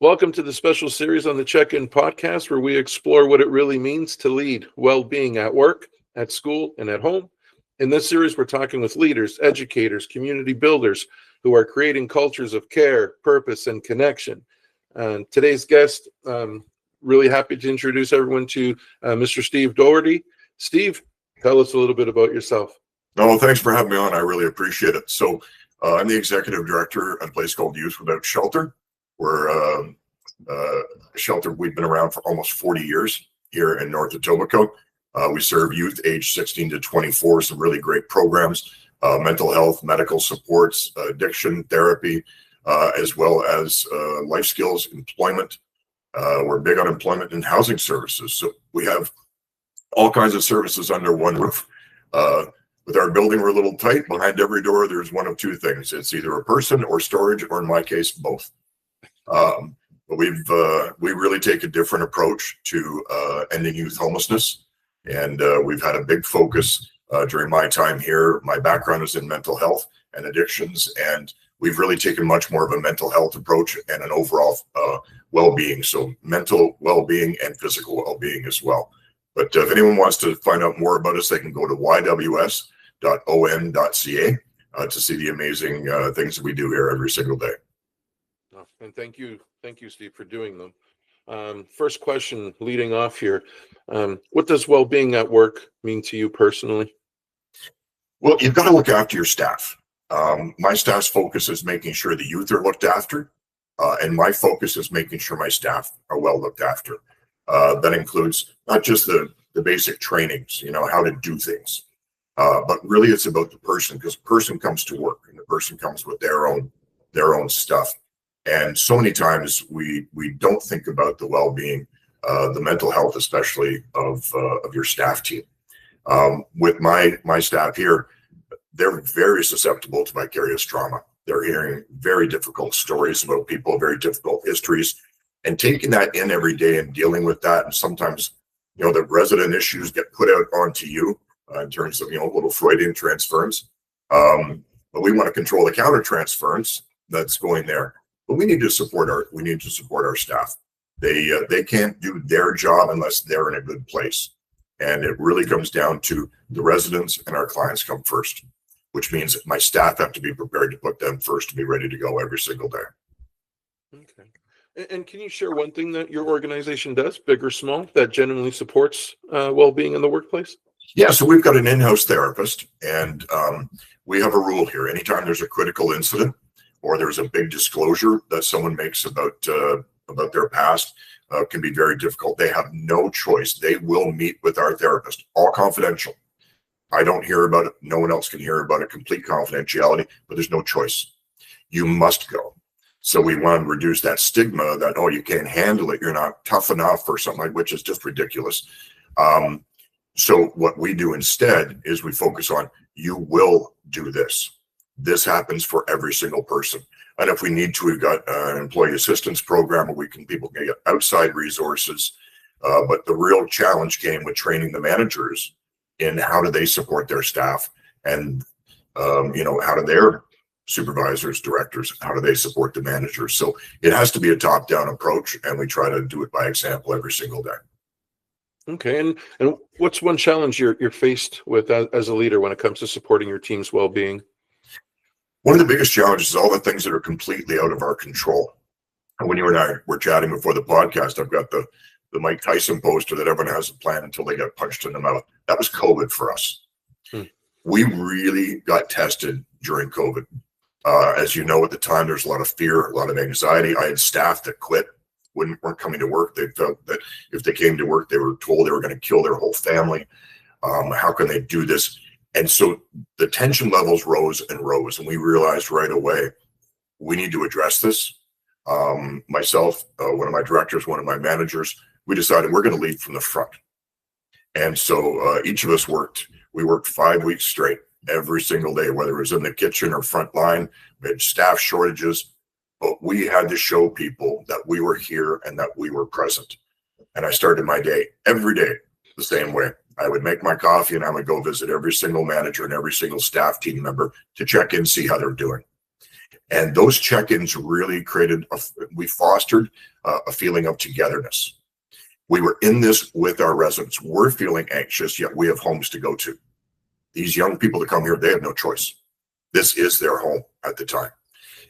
Welcome to the special series on the Check-In podcast, where we explore what it really means to lead well-being at work, at school, and at home. In this series, we're talking with leaders, educators, community builders who are creating cultures of care, purpose, and connection. Today's guest, really happy to introduce everyone to Mr. Steve Doherty. Steve, tell us a little bit about yourself. No, thanks for having me on. I really appreciate it. So I'm the executive director at a place called Youth Without Shelter. We're a shelter. We've been around for almost 40 years here in North Etobicoke. We serve youth age 16 to 24, some really great programs, mental health, medical supports, addiction therapy, as well as life skills, employment. We're big on employment and housing services. So we have all kinds of services under one roof. With our building, we're a little tight. Behind every door, there's one of two things. It's either a person or storage, or in my case, both. But we really take a different approach to ending youth homelessness. And we've had a big focus during my time here. My background is in mental health and addictions, and we've really taken much more of a mental health approach and an overall well-being. So mental well-being and physical well-being as well. But if anyone wants to find out more about us, they can go to yws.on.ca to see the amazing things that we do here every single day. And thank you, Steve, for doing them. First question leading off here. What does well-being at work mean to you personally? Well, you've got to look after your staff. My staff's focus is making sure the youth are looked after, and my focus is making sure my staff are well looked after. That includes not just the basic trainings, how to do things, but really it's about the person, because the person comes to work and the person comes with their own stuff. And so many times we don't think about the well-being, the mental health, especially of your staff team. With my staff here, they're very susceptible to vicarious trauma. They're hearing very difficult stories about people, very difficult histories, and taking that in every day and dealing with that. And sometimes, the resident issues get put out onto you in terms of, little Freudian transference. But we want to control the counter transference that's going there. But we need to support our staff. They can't do their job unless they're in a good place. And it really comes down to the residents and our clients come first, which means my staff have to be prepared to put them first to be ready to go every single day. Okay. And can you share one thing that your organization does, big or small, that genuinely supports well-being in the workplace? Yeah, so we've got an in-house therapist, and we have a rule here. Anytime there's a critical incident or there's a big disclosure that someone makes about their past, can be very difficult. They have no choice. They will meet with our therapist, all confidential. I don't hear about it. No one else can hear about it. Complete confidentiality, but there's no choice. You must go. So we want to reduce that stigma that, you can't handle it, you're not tough enough or something, which is just ridiculous. So what we do instead is we focus on, you will do this. This happens for every single person. And if we need to, we've got an employee assistance program where people can get outside resources. But the real challenge came with training the managers in how do they support their staff, and how do their supervisors, directors, how do they support the managers? So it has to be a top-down approach, and we try to do it by example every single day. Okay, and what's one challenge you're faced with as a leader when it comes to supporting your team's well-being? One of the biggest challenges is all the things that are completely out of our control. And when you and I were chatting before the podcast, I've got the Mike Tyson poster that everyone has a plan until they get punched in the mouth. That was COVID for us. We really got tested during COVID. As you know, at the time, there's a lot of fear, a lot of anxiety. I had staff that quit, weren't coming to work. They felt that if they came to work, they were told they were going to kill their whole family. How can they do this? And so the tension levels rose and rose, and we realized right away, we need to address this. Myself, one of my directors, one of my managers, we decided we're going to lead from the front. And so each of us worked 5 weeks straight, every single day, whether it was in the kitchen or front line. We had staff shortages, but we had to show people that we were here and that we were present. And I started my day every day the same way. I would make my coffee and I would go visit every single manager and every single staff team member to check in, see how they're doing. And those check-ins really we fostered a feeling of togetherness. We were in this with our residents. We're feeling anxious, yet we have homes to go to. These young people that come here, they have no choice. This is their home at the time.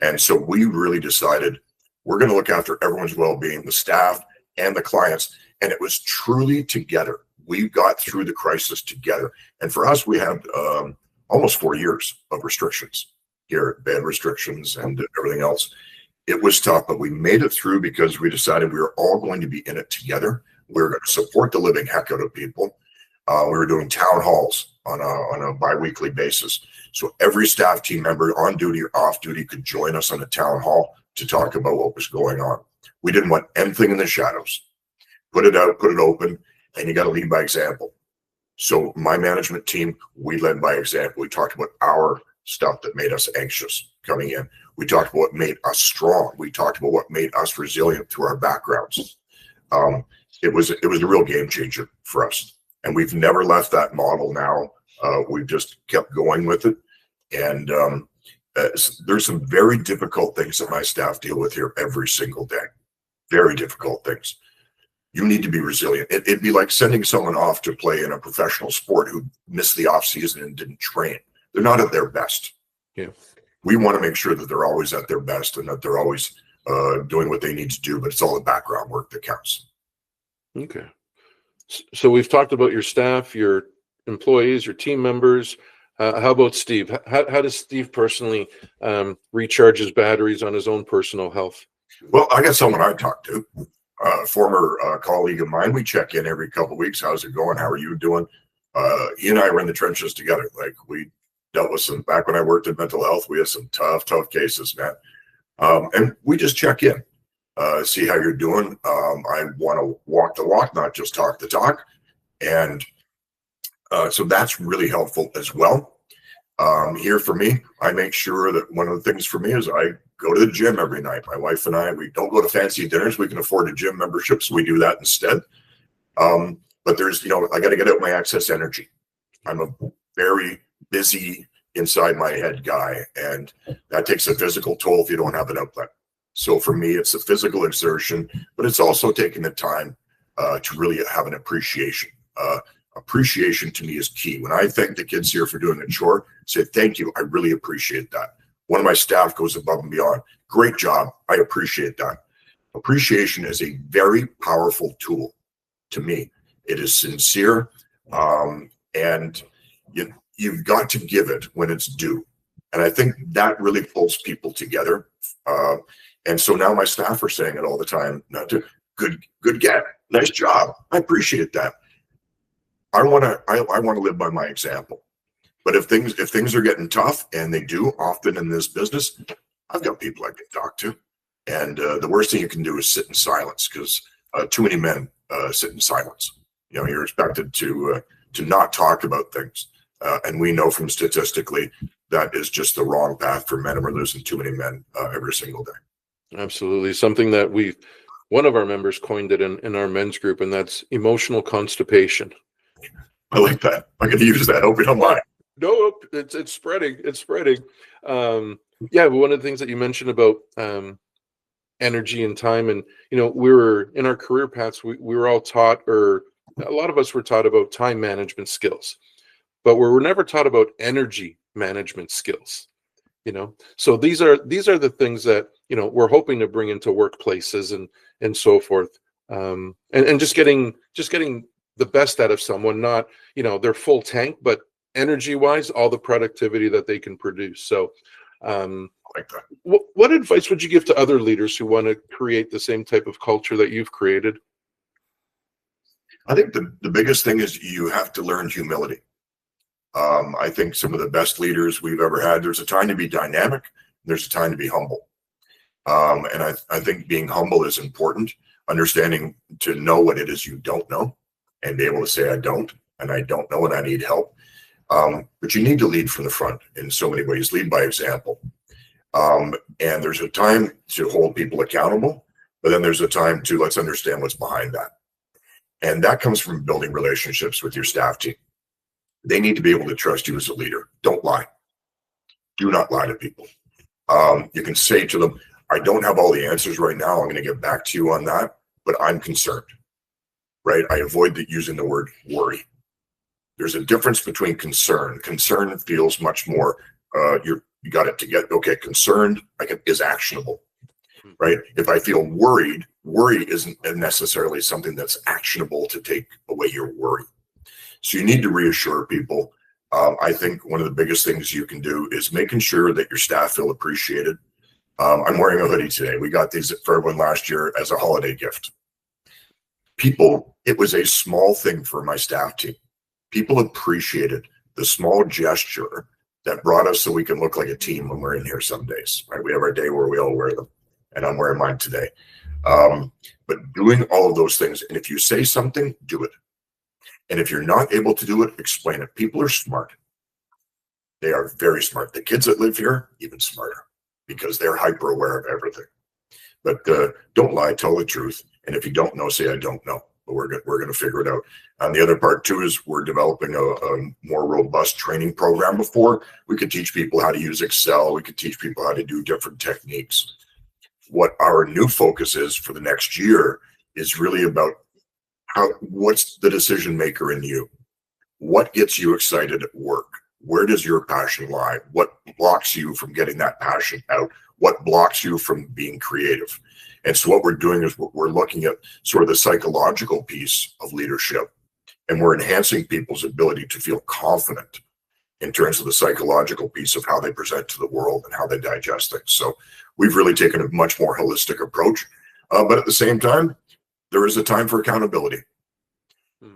And so we really decided we're going to look after everyone's well-being, the staff and the clients. And it was truly together. We got through the crisis together. And for us, we had almost 4 years of restrictions here, bed restrictions and everything else. It was tough, but we made it through because we decided we were all going to be in it together. We were going to support the living heck out of people. We were doing town halls on a bi-weekly basis. So every staff team member on duty or off duty could join us on a town hall to talk about what was going on. We didn't want anything in the shadows. Put it out, put it open, and you got to lead by example. So my management team, we led by example. We talked about our stuff that made us anxious coming in. We talked about what made us strong. We talked about what made us resilient through our backgrounds. It was a real game changer for us. And we've never left that model now. We've just kept going with it. And there's some very difficult things that my staff deal with here every single day. Very difficult things. You need to be resilient. It'd be like sending someone off to play in a professional sport who missed the off season and didn't train. They're not at their best. Yeah. We want to make sure that they're always at their best and that they're always doing what they need to do, but it's all the background work that counts. Okay. So we've talked about your staff, your employees, your team members. How about Steve? How does Steve personally recharge his batteries on his own personal health? Well, I got someone I talk to, a former colleague of mine. We check in every couple of weeks. How's it going? How are you doing? He and I were in the trenches together. Like, we dealt with some, back when I worked in mental health, we had some tough cases, man. And we just check in, see how you're doing. I want to walk the walk, not just talk the talk. And so that's really helpful as well. Here for me, I make sure that one of the things for me is I go to the gym every night. My wife and I, we don't go to fancy dinners. We can afford a gym membership, so we do that instead. But there's, I got to get out my excess energy. I'm a very busy inside my head guy, and that takes a physical toll if you don't have an outlet. So for me, it's a physical exertion, but it's also taking the time to really have an appreciation. Appreciation to me is key. When I thank the kids here for doing a chore, say, thank you, I really appreciate that. One of my staff goes above and beyond. Great job. I appreciate that. Appreciation is a very powerful tool to me. It is sincere, and you've got to give it when it's due. And I think that really pulls people together. And so now my staff are saying it all the time. Good get. Nice job. I appreciate that. I want to live by my example. But if things are getting tough, and they do often in this business, I've got people I can talk to. And the worst thing you can do is sit in silence, because too many men sit in silence. You're expected to not talk about things. And we know from statistically that is just the wrong path for men, and we're losing too many men every single day. Absolutely. Something that one of our members coined it in our men's group, and that's emotional constipation. I like that. I'm going to use that. Hope you don't mind. No, it's spreading. It's spreading. Yeah, but one of the things that you mentioned about energy and time, and we were in our career paths. We were all taught, or a lot of us were taught about time management skills, but we were never taught about energy management skills. So these are the things that we're hoping to bring into workplaces and so forth, and just getting the best out of someone, not their full tank, but energy wise, all the productivity that they can produce. So like that. What advice would you give to other leaders who want to create the same type of culture that you've created? I think the biggest thing is you have to learn humility. I think some of the best leaders we've ever had, there's a time to be dynamic, there's a time to be humble. And I think being humble is important, understanding to know what it is you don't know, and be able to say, I don't know, and I need help. But you need to lead from the front in so many ways, lead by example. And there's a time to hold people accountable, but then there's a time to let's understand what's behind that. And that comes from building relationships with your staff team. They need to be able to trust you as a leader. Don't lie. Do not lie to people. You can say to them, I don't have all the answers right now. I'm going to get back to you on that, but I'm concerned, right? I avoid using the word worry. There's a difference between concern. Concern feels much more, you got it to get, okay, concerned is actionable, right? If I feel worried, worry isn't necessarily something that's actionable to take away your worry. So you need to reassure people. I think one of the biggest things you can do is making sure that your staff feel appreciated. I'm wearing a hoodie today. We got these for everyone last year as a holiday gift. People, it was a small thing for my staff team. People appreciated the small gesture that brought us so we can look like a team when we're in here some days, right? We have our day where we all wear them, and I'm wearing mine today. But doing all of those things, and if you say something, do it. And if you're not able to do it, explain it. People are smart. They are very smart. The kids that live here, even smarter, because they're hyper aware of everything. But don't lie, tell the truth. And if you don't know, say, I don't know. But we're going to figure it out. And the other part too is we're developing a more robust training program. Before we could teach people how to use Excel. We could teach people how to do different techniques. What our new focus is for the next year is really about what's the decision maker in you? What gets you excited at work? Where does your passion lie? What blocks you from getting that passion out? What blocks you from being creative? And so what we're doing is we're looking at sort of the psychological piece of leadership, and we're enhancing people's ability to feel confident in terms of the psychological piece of how they present to the world and how they digest things. So we've really taken a much more holistic approach. But at the same time, there is a time for accountability.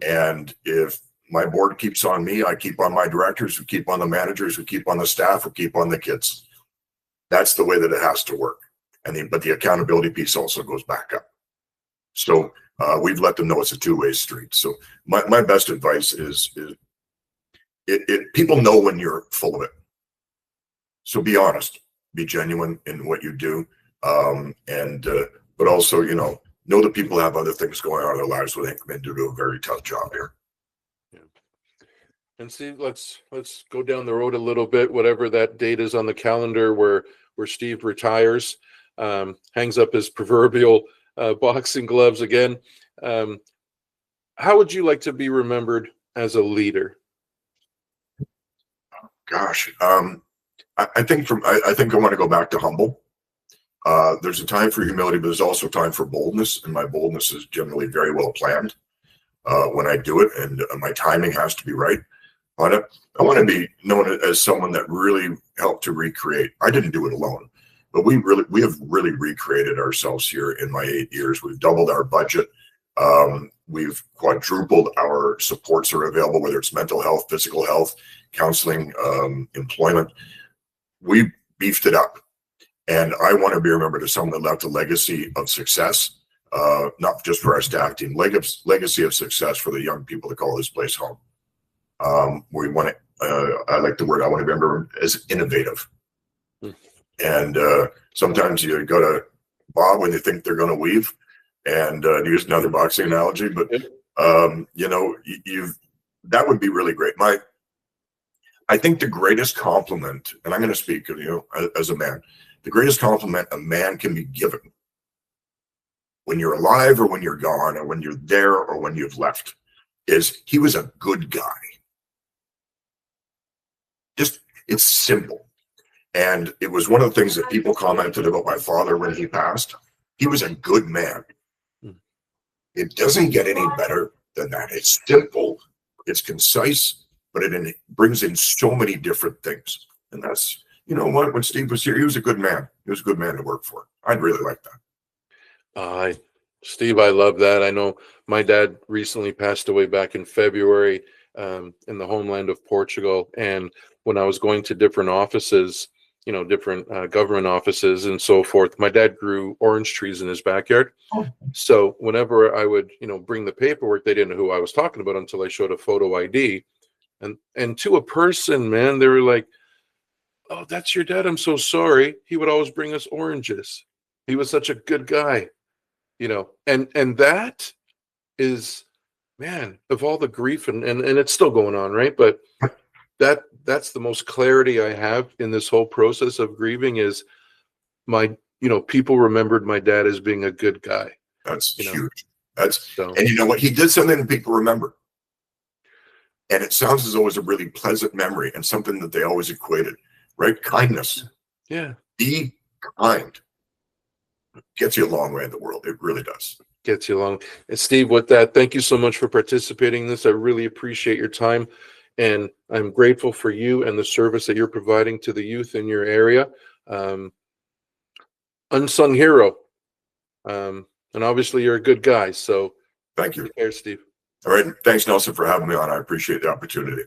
And if my board keeps on me, I keep on my directors, we keep on the managers, we keep on the staff, we keep on the kids. That's the way that it has to work. But the accountability piece also goes back up. So we've let them know it's a two-way street. So my best advice is people know when you're full of it. So be honest, be genuine in what you do. But also, know that people have other things going on in their lives where they come in to do a very tough job here. Yeah. And see, let's go down the road a little bit, whatever that date is on the calendar where Steve retires, hangs up his proverbial boxing gloves again. How would you like to be remembered as a leader? Gosh, I think I want to go back to humble. There's a time for humility, but there's also time for boldness, and my boldness is generally very well planned when I do it, and my timing has to be right. But I want to be known as someone that really helped to recreate. I didn't do it alone, but we have really recreated ourselves here in my 8 years. We've doubled our budget. We've quadrupled our supports are available, whether it's mental health, physical health, counseling, employment. We beefed it up. And I want to be remembered as someone that left a legacy of success, not just for our staff team, legacy of success for the young people that call this place home. We want to, I like the word, I want to be remembered as innovative. And sometimes you go to Bob when you think they're going to weave, and use another boxing analogy, but that would be really great. I think the greatest compliment, and I'm going to speak of as a man, the greatest compliment a man can be given when you're alive or when you're gone or when you're there or when you've left is he was a good guy. Just, it's simple. And it was one of the things that people commented about my father when he passed. He was a good man. It doesn't get any better than that. It's simple, it's concise, but it brings in so many different things. And that's, when Steve was here, he was a good man. He was a good man to work for. I'd really like that. Steve, I love that. I know my dad recently passed away back in February in the homeland of Portugal. And when I was going to different offices, different government offices and so forth, my dad grew orange trees in his backyard. So whenever I would, bring the paperwork, they didn't know who I was talking about until I showed a photo ID. And to a person, man, they were like, "Oh, that's your dad. I'm so sorry. He would always bring us oranges. He was such a good guy." And that is, man, of all the grief and it's still going on, right? But that's the most clarity I have in this whole process of grieving is people remembered my dad as being a good guy. That's You know, huge. so And you know what? He did something that people remember. And it sounds as though it was a really pleasant memory and something that they always equated, right? Kindness. yeah, Be kind. Gets you a long way in the world. It really does. gets you along. And Steve, with that, thank you so much for participating in this. I really appreciate your time, and I'm grateful for you and the service that you're providing to the youth in your area. Unsung hero. And obviously you're a good guy. So Thank you. take care, Steve. All right. Thanks, Nelson, for having me on. I appreciate the opportunity.